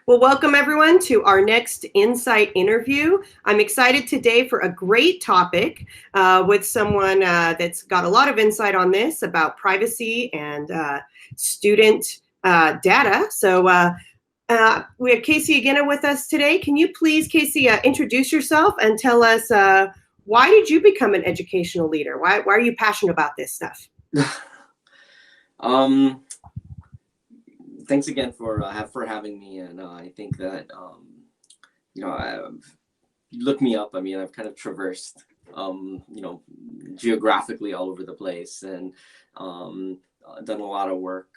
Well, welcome everyone to our next Insight interview. I'm excited today for a great topic with someone that's got a lot of insight on this about privacy and student data. We have Casey Agena with us today. Can you please, Casey, introduce yourself and tell us why did you become an educational leader? Why are you passionate about this stuff? um, Thanks again for having me, and I think that you look me up. I mean, I've kind of traversed geographically all over the place, and done a lot of work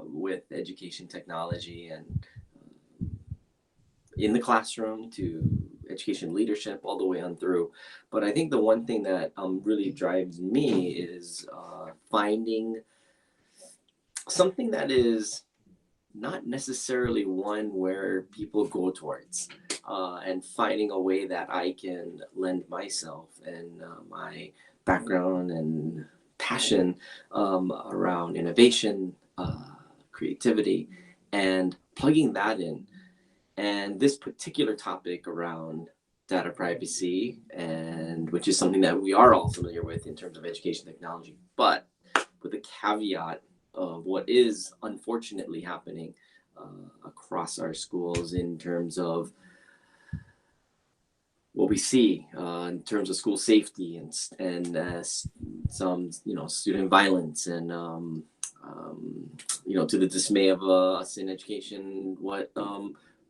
with education technology and in the classroom to education leadership all the way on through. But I think the one thing that really drives me is finding something that is not necessarily one where people go towards, and finding a way that I can lend myself and my background and passion around innovation, creativity, and plugging that in. And this particular topic around data privacy, and which is something that we are all familiar with in terms of education technology, but with the caveat of what is unfortunately happening across our schools in terms of what we see in terms of school safety and some student violence and to the dismay of us in education, what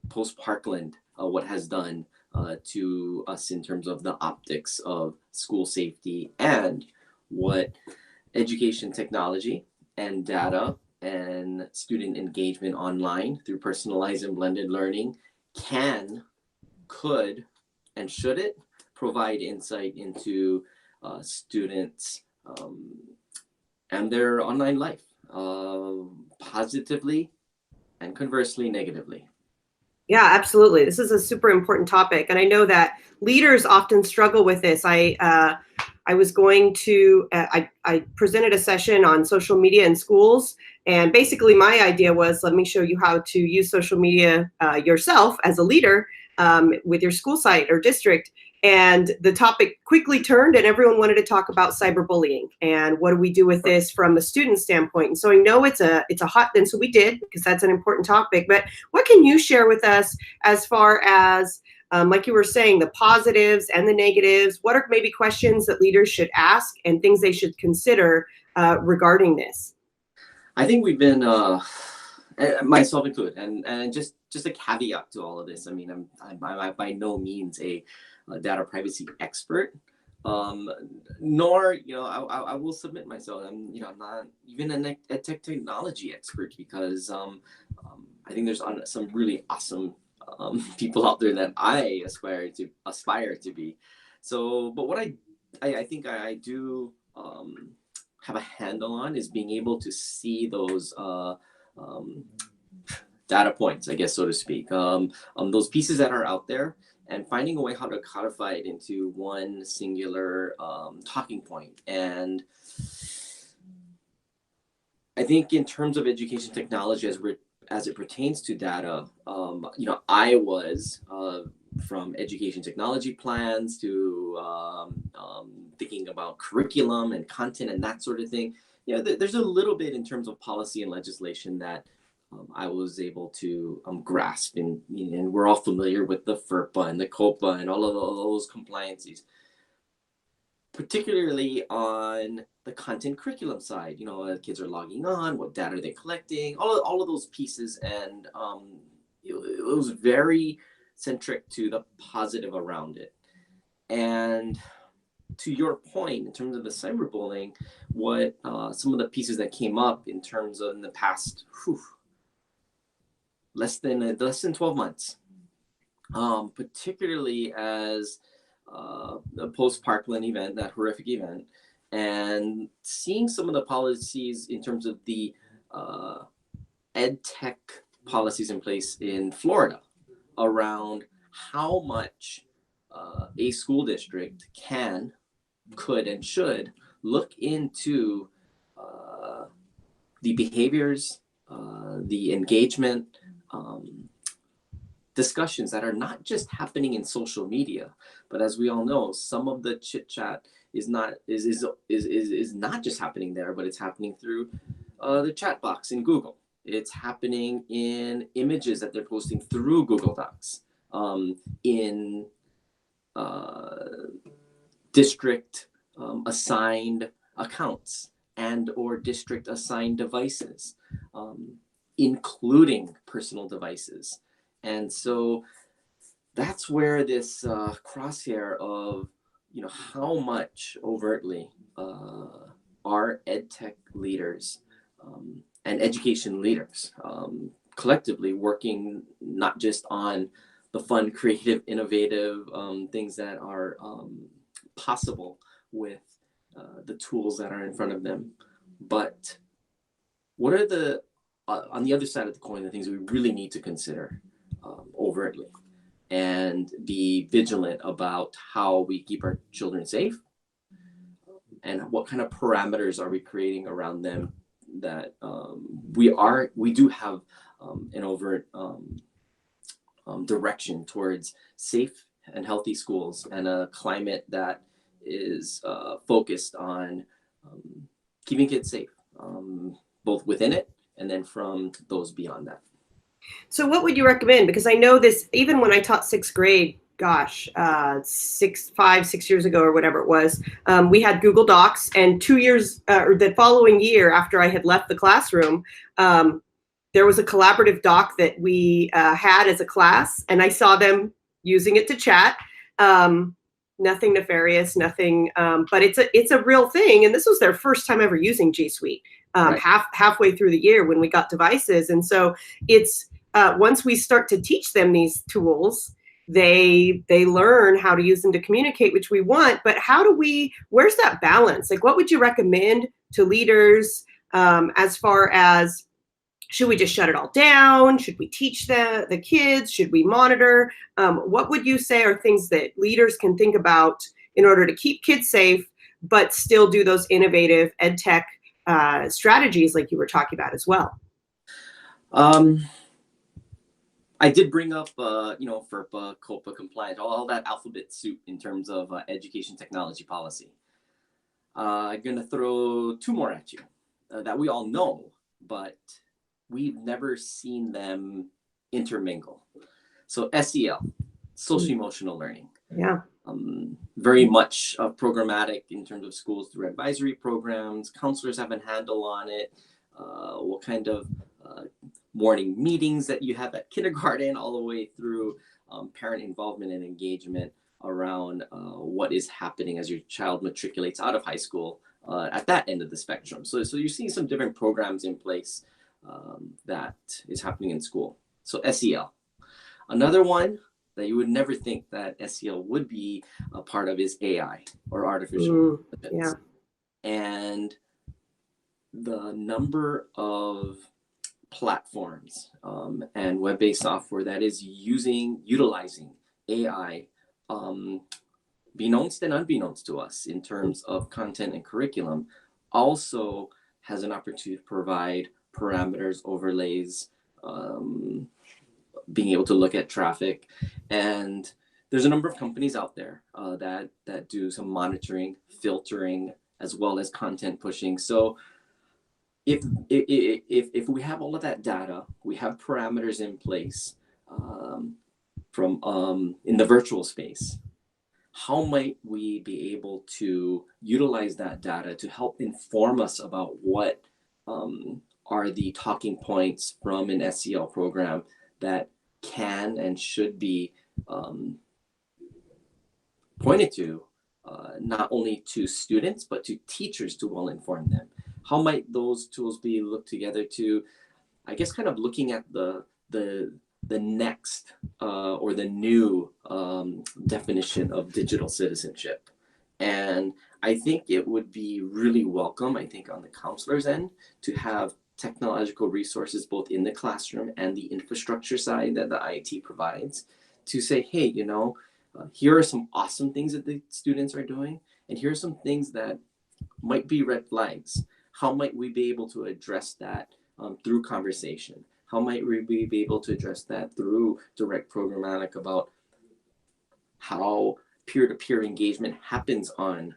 post Parkland what has done to us in terms of the optics of school safety, and what education technology and data and student engagement online through personalized and blended learning could, and should it provide insight into students and their online life, positively and conversely negatively. Yeah, absolutely. This is a super important topic, and I know that leaders often struggle with this. I was going to I presented a session on social media in schools, and basically my idea was, let me show you how to use social media yourself as a leader with your school site or district. And the topic quickly turned, and everyone wanted to talk about cyberbullying and what do we do with this from a student standpoint. And so I know it's a hot, and so we did, because that's an important topic. But what can you share with us as far as like you were saying, the positives and the negatives? What are maybe questions that leaders should ask and things they should consider regarding this? I think we've been, myself included, and just a caveat to all of this. I mean, I'm by no means a data privacy expert, um, nor I will submit myself. I'm not even a technology expert, because I think there's some really awesome people out there that I aspire to be. So, but what I think I do have a handle on is being able to see those um, data points, I guess, so to speak, those pieces that are out there, and finding a way how to codify it into one singular talking point. And I think in terms of education technology, as it pertains to data, I was from education technology plans to thinking about curriculum and content and that sort of thing. There's a little bit in terms of policy and legislation that I was able to grasp, and we're all familiar with the FERPA and the COPA and all of those compliances, particularly on the content curriculum side. Kids are logging on, what data are they collecting, all of those pieces. And it was very centric to the positive around it. And to your point, in terms of the cyberbullying, what some of the pieces that came up in terms of in the past less than 12 months, particularly as a post Parkland event, that horrific event, and seeing some of the policies in terms of the ed tech policies in place in Florida around how much a school district could, and should look into the behaviors, the engagement, discussions that are not just happening in social media, but as we all know, some of the chit chat is not just happening there, but it's happening through the chat box in Google. It's happening in images that they're posting through Google Docs, in district assigned accounts and or district assigned devices, including personal devices. And so that's where this crosshair of, how much overtly our ed tech leaders and education leaders collectively working not just on the fun, creative, innovative things that are possible with the tools that are in front of them, but what are the on the other side of the coin, the things we really need to consider overtly and be vigilant about how we keep our children safe and what kind of parameters are we creating around them that we do have an overt direction towards safe and healthy schools and a climate that is focused on keeping kids safe, both within it and then from those beyond that. So what would you recommend? Because I know this, even when I taught sixth grade, gosh, 6 years ago or whatever it was, we had Google Docs, and 2 years or the following year after I had left the classroom, there was a collaborative doc that we had as a class, and I saw them using it to chat. Nothing nefarious, nothing, but it's a real thing. And this was their first time ever using G Suite, Right. halfway through the year when we got devices. And so it's once we start to teach them these tools, they learn how to use them to communicate, which we want. But where's that balance? Like, what would you recommend to leaders as far as, should we just shut it all down? Should we teach the kids? Should we monitor? What would you say are things that leaders can think about in order to keep kids safe, but still do those innovative ed tech strategies like you were talking about as well? I did bring up, FERPA, COPA compliant, all that alphabet soup in terms of education technology policy. I'm going to throw two more at you that we all know, but we've never seen them intermingle. So SEL, social emotional learning. Yeah. Very much programmatic in terms of schools through advisory programs. Counselors have a handle on it. What kind of morning meetings that you have at kindergarten, all the way through parent involvement and engagement around what is happening as your child matriculates out of high school at that end of the spectrum. So you're seeing some different programs in place that is happening in school. So SEL. Another one that you would never think that SEL would be a part of is AI, or artificial intelligence. Yeah. And the number of platforms and web-based software that is utilizing AI, beknownst and unbeknownst to us in terms of content and curriculum, also has an opportunity to provide parameters, overlays, being able to look at traffic. And there's a number of companies out there that do some monitoring, filtering, as well as content pushing. So if we have all of that data, we have parameters in place from in the virtual space, how might we be able to utilize that data to help inform us about what are the talking points from an SEL program that can and should be pointed to not only to students, but to teachers to well inform them? How might those tools be looked together to, I guess, kind of looking at the next or the new definition of digital citizenship? And I think it would be really welcome, I think, on the counselor's end, to have technological resources both in the classroom and the infrastructure side that the IT provides, to say, hey, here are some awesome things that the students are doing, and here are some things that might be red flags. How might we be able to address that through conversation? How might we be able to address that through direct programmatic about how peer-to-peer engagement happens on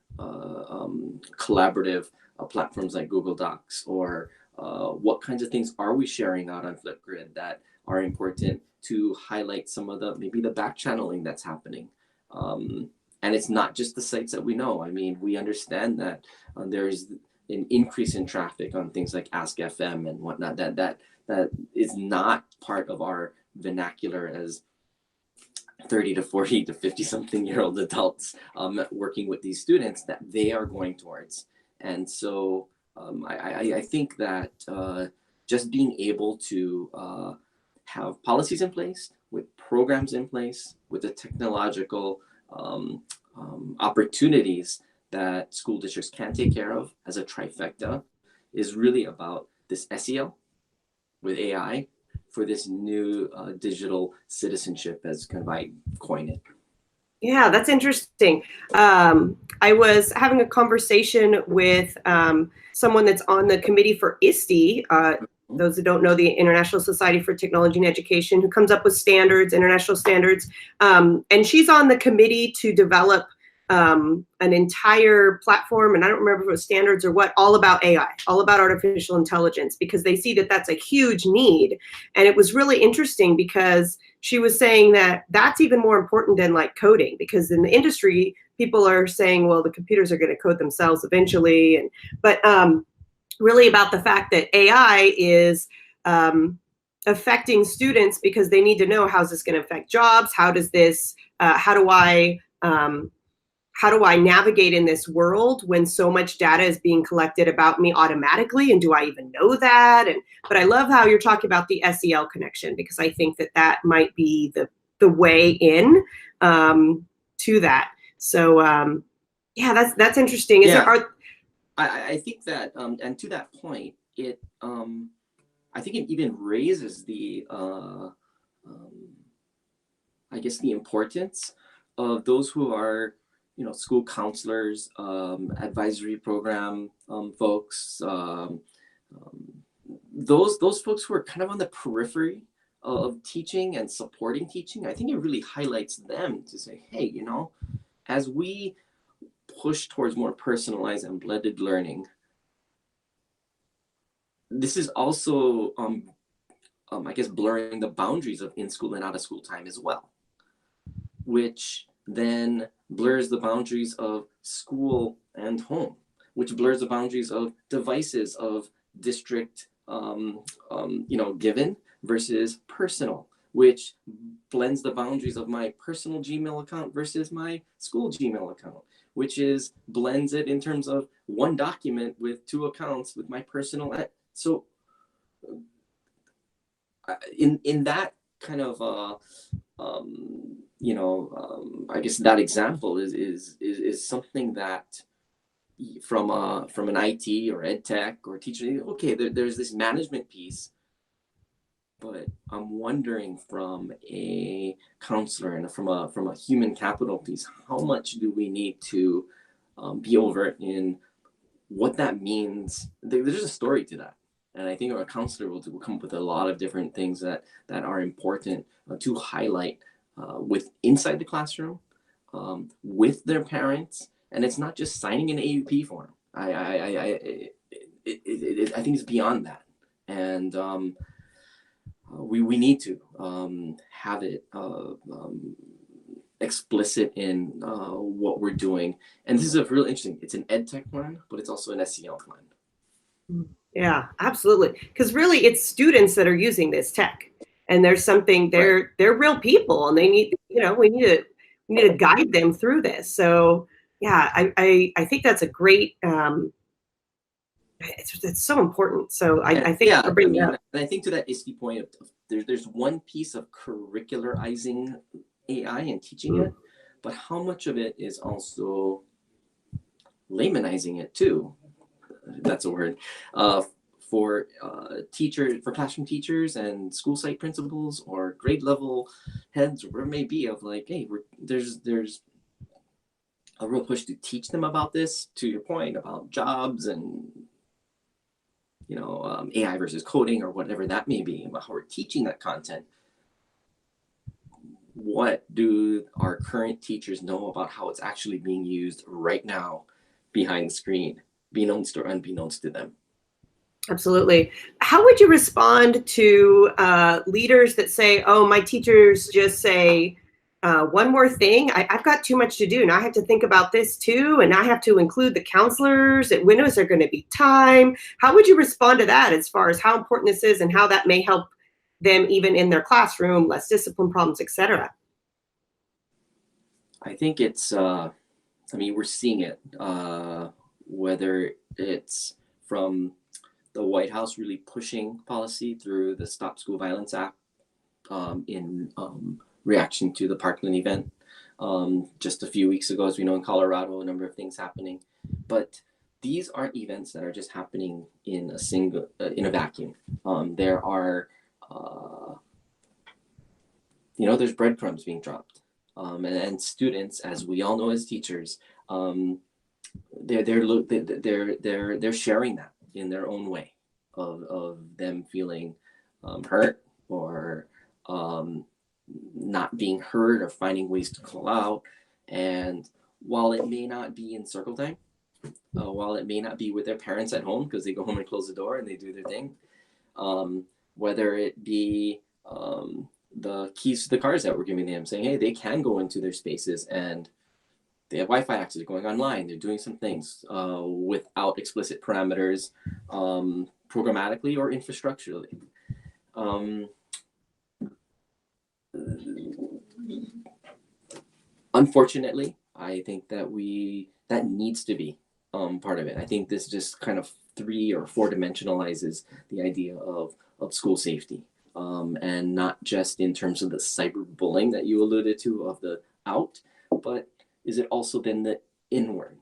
collaborative platforms like Google Docs, or what kinds of things are we sharing out on Flipgrid that are important to highlight some of the, maybe the back channeling that's happening. And it's not just the sites that we know. I mean, we understand that there's an increase in traffic on things like Ask FM and whatnot, that is not part of our vernacular as 30 to 40 to 50 something year old adults working with these students that they are going towards. And so I think that just being able to have policies in place, with programs in place, with the technological opportunities that school districts can take care of as a trifecta, is really about this SEL with AI for this new digital citizenship, as kind of I coin it. Yeah, that's interesting. I was having a conversation with someone that's on the committee for ISTE, those who don't know, the International Society for Technology and Education, who comes up with standards, international standards. And she's on the committee to develop an entire platform, and I don't remember if it was standards or what, all about AI, all about artificial intelligence, because they see that that's a huge need. And it was really interesting because she was saying that that's even more important than like coding, because in the industry, people are saying, well, the computers are going to code themselves eventually. But really about the fact that AI is affecting students, because they need to know, how's this going to affect jobs? How does this, how do I navigate in this world when so much data is being collected about me automatically? And do I even know that? But I love how you're talking about the SEL connection, because I think that that might be the way in to that. So yeah, that's interesting. I think that, and to that point, I think it even raises the, I guess, the importance of those who are, school counselors, advisory program folks, those folks who are kind of on the periphery of teaching and supporting teaching. I think it really highlights them to say, hey, as we push towards more personalized and blended learning, this is also, I guess, blurring the boundaries of in-school and out-of-school time as well, which then blurs the boundaries of school and home, which blurs the boundaries of devices of district, given versus personal, which blends the boundaries of my personal Gmail account versus my school Gmail account, which blends it in terms of one document with two accounts with my personal. So in that kind of, I guess that example is something that from an IT or ed tech or teacher, okay, there's this management piece, but I'm wondering from a counselor and from a human capital piece, how much do we need to be overt in what that means? There's a story to that. And I think our counselor will come up with a lot of different things that are important to highlight with inside the classroom, with their parents. And it's not just signing an AUP form. I think it's beyond that. And we need to have it explicit in what we're doing. And this is a real interesting, it's an ed tech plan, but it's also an SEL plan. Yeah, absolutely. Because really it's students that are using this tech, and there's something, they're real people, and they need, we need to guide them through this. So yeah, I think that's a great, it's so important. So I think I think to that ISTE point of there's one piece of curricularizing AI and teaching it, but how much of it is also laymanizing it too? That's a word. For classroom teachers and school site principals or grade level heads, or whatever it may be, of like, hey, there's a real push to teach them about this, to your point about jobs and AI versus coding or whatever that may be, about how we're teaching that content. What do our current teachers know about how it's actually being used right now behind the screen, beknownst or unbeknownst to them? Absolutely. How would you respond to leaders that say, oh, my teachers just say one more thing? I've got too much to do. And I have to think about this too. And I have to include the counselors. And when is there going to be time? How would you respond to that as far as how important this is and how that may help them even in their classroom, less discipline problems, etc.? I think it's, we're seeing it, whether it's from the White House really pushing policy through the Stop School Violence Act in reaction to the Parkland event just a few weeks ago. As we know, in Colorado, a number of things happening. But these aren't events that are just happening in a vacuum. There are, there's breadcrumbs being dropped. And students, as we all know as teachers, they're sharing that in their own way of them feeling hurt or not being heard or finding ways to call out. And while it may not be in circle time, while it may not be with their parents at home because they go home and close the door and they do their thing, whether it be the keys to the cars that we're giving them, saying, hey, they can go into their spaces and they have Wi-Fi access, going online, they're doing some things without explicit parameters, programmatically or infrastructurally. Unfortunately, I think that needs to be part of it. I think this just kind of 3 or 4 dimensionalizes the idea of school safety, and not just in terms of the cyberbullying that you alluded to of the out, but is it also then the inward?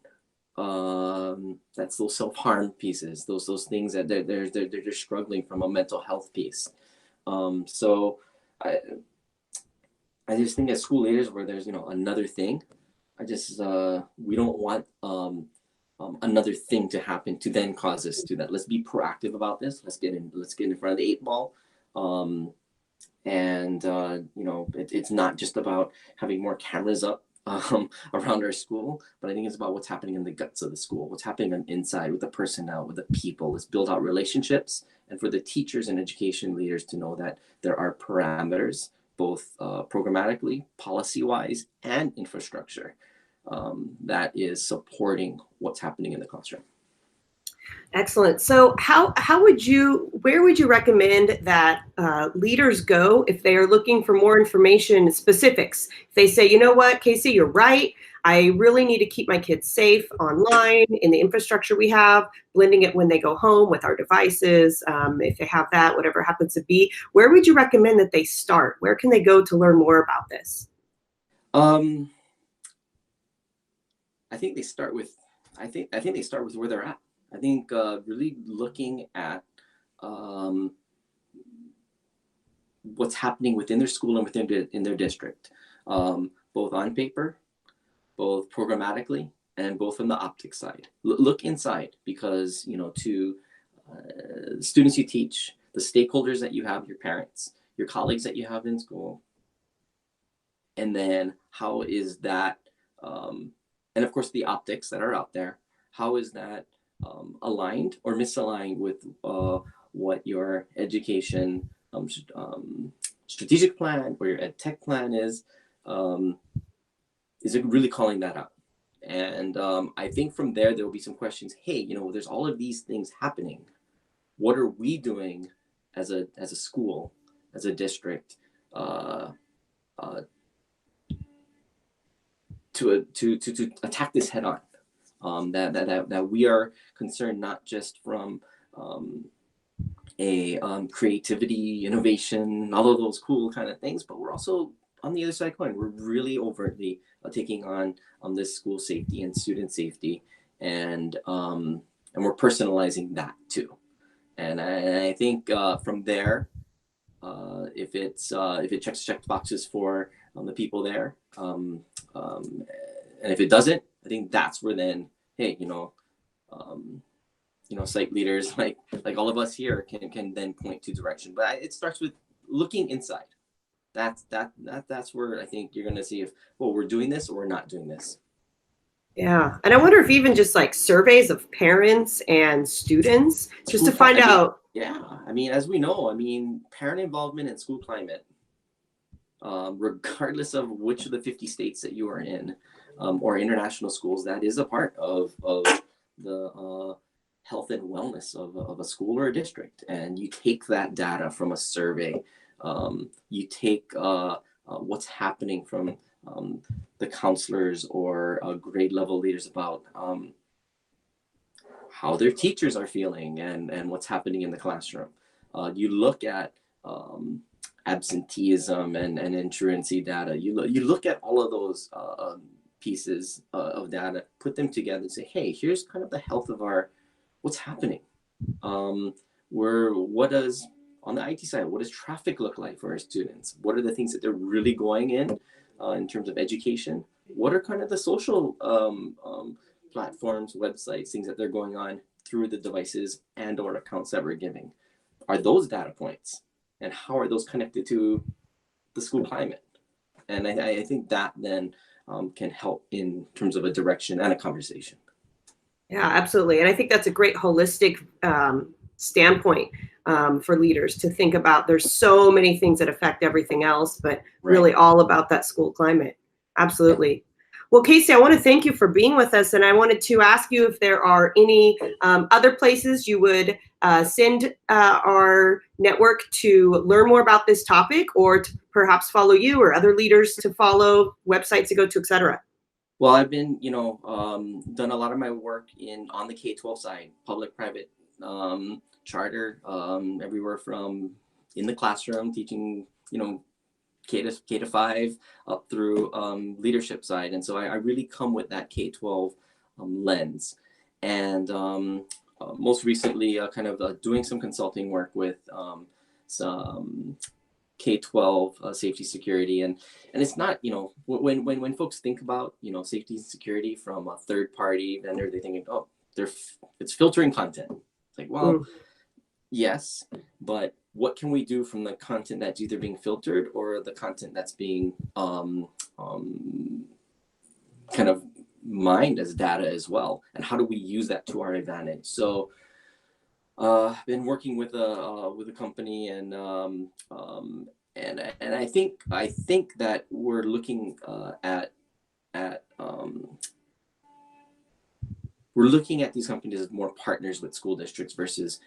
That's those self-harm pieces, those things that they're just struggling from a mental health piece. So I just think as school leaders, where there's another thing, we don't want another thing to happen to then cause us to that. Let's be proactive about this. Let's get in front of the 8 ball. It's not just about having more cameras up around our school, but I think it's about what's happening in the guts of the school, what's happening on inside with the personnel, with the people. Let's build out relationships, and for the teachers and education leaders to know that there are parameters, both programmatically, policy-wise, and infrastructure that is supporting what's happening in the classroom. Excellent. So where would you recommend that leaders go if they are looking for more information, specifics? If they say, you know what, Casey, you're right. I really need to keep my kids safe online in the infrastructure we have, blending it when they go home with our devices, if they have that, whatever it happens to be. Where would you recommend that they start? Where can they go to learn more about this? I think they start with where they're at. I think really looking at what's happening within their school and in their district, both on paper, both programmatically, and both from the optics side. Look inside, because to students you teach, the stakeholders that you have, your parents, your colleagues that you have in school, and then how is that, and of course the optics that are out there, how is that aligned or misaligned with what your education strategic plan or your ed tech plan is it really calling that out? And I think from there will be some questions. Hey, there's all of these things happening. What are we doing as a school, as a district, to attack this head on? That we are concerned not just from creativity, innovation, all of those cool kind of things, but we're also on the other side of the coin. We're really overtly taking on this school safety and student safety, and we're personalizing that too. And I think from there, if it checks boxes for the people there, and if it doesn't, I think that's where then, hey, site leaders like all of us here can then point to direction. But it starts with looking inside. That's where I think you're going to see if, well, we're doing this or we're not doing this. Yeah. And I wonder if even just like surveys of parents and students, just to find out. Yeah. I mean, as we know, parent involvement in school climate, regardless of which of the 50 states that you are in, or international schools, that is a part of the health and wellness of a school or a district. And you take that data from a survey. You take what's happening from the counselors or grade level leaders about how their teachers are feeling and what's happening in the classroom. You look at absenteeism and truancy data. You look at all of those pieces of data, put them together and say, hey, here's kind of the health of what's happening. What does, on the IT side, what does traffic look like for our students? What are the things that they're really going in terms of education? What are kind of the social platforms, websites, things that they're going on through the devices and or accounts that we're giving? Are those data points? And how are those connected to the school climate? And I think that then can help in terms of a direction and a conversation. Yeah, absolutely. And I think that's a great holistic standpoint for leaders to think about. There's so many things that affect everything else, but really all about that school climate. Absolutely. Well, Casey, I want to thank you for being with us. And I wanted to ask you if there are any other places you would send our network to learn more about this topic, or to perhaps follow you or other leaders to follow, websites to go to, et cetera. Well, I've been, done a lot of my work on the K-12 side, public-private, charter, everywhere from in the classroom teaching, K to 5 up through leadership side. And so I really come with that K-12 lens. And most recently, kind of doing some consulting work with some K-12 safety security. And it's not, when folks think about, safety and security from a third party vendor, they think, oh, it's filtering content. It's like, well, yes, but what can we do from the content that's either being filtered or the content that's being kind of mined as data as well? And how do we use that to our advantage? So I've been working with a company and I think that we're looking at these companies as more partners with school districts versus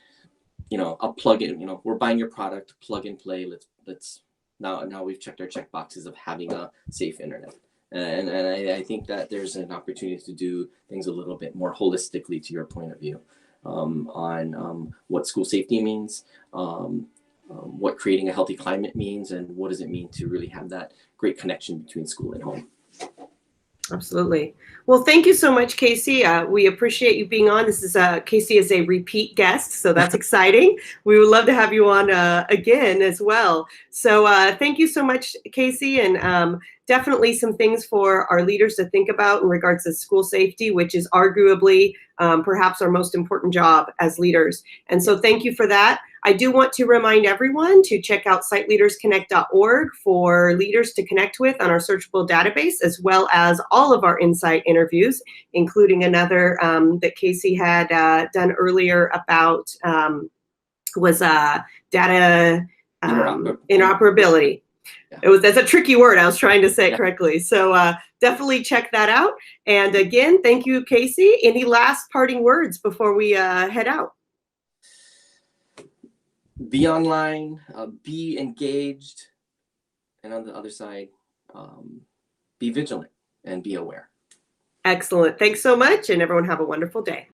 a plug-in. We're buying your product, plug and play. Let's now we've checked our check boxes of having a safe internet, and I think that there's an opportunity to do things a little bit more holistically, to your point of view, on what school safety means, what creating a healthy climate means, and what does it mean to really have that great connection between school and home. Absolutely. Well, thank you so much, Casey. We appreciate you being on. This is Casey is a repeat guest, so that's exciting. We would love to have you on again as well. So thank you so much, Casey, and definitely some things for our leaders to think about in regards to school safety, which is arguably perhaps our most important job as leaders. And so thank you for that. I do want to remind everyone to check out siteleadersconnect.org for leaders to connect with on our searchable database, as well as all of our Insight interviews, including another that Casey had done earlier about was data interoperability. Yeah. That's a tricky word. I was trying to say it correctly. So definitely check that out. And again, thank you, Casey. Any last parting words before we head out? Be online, be engaged, and on the other side, be vigilant and be aware. Excellent. Thanks so much, and everyone have a wonderful day.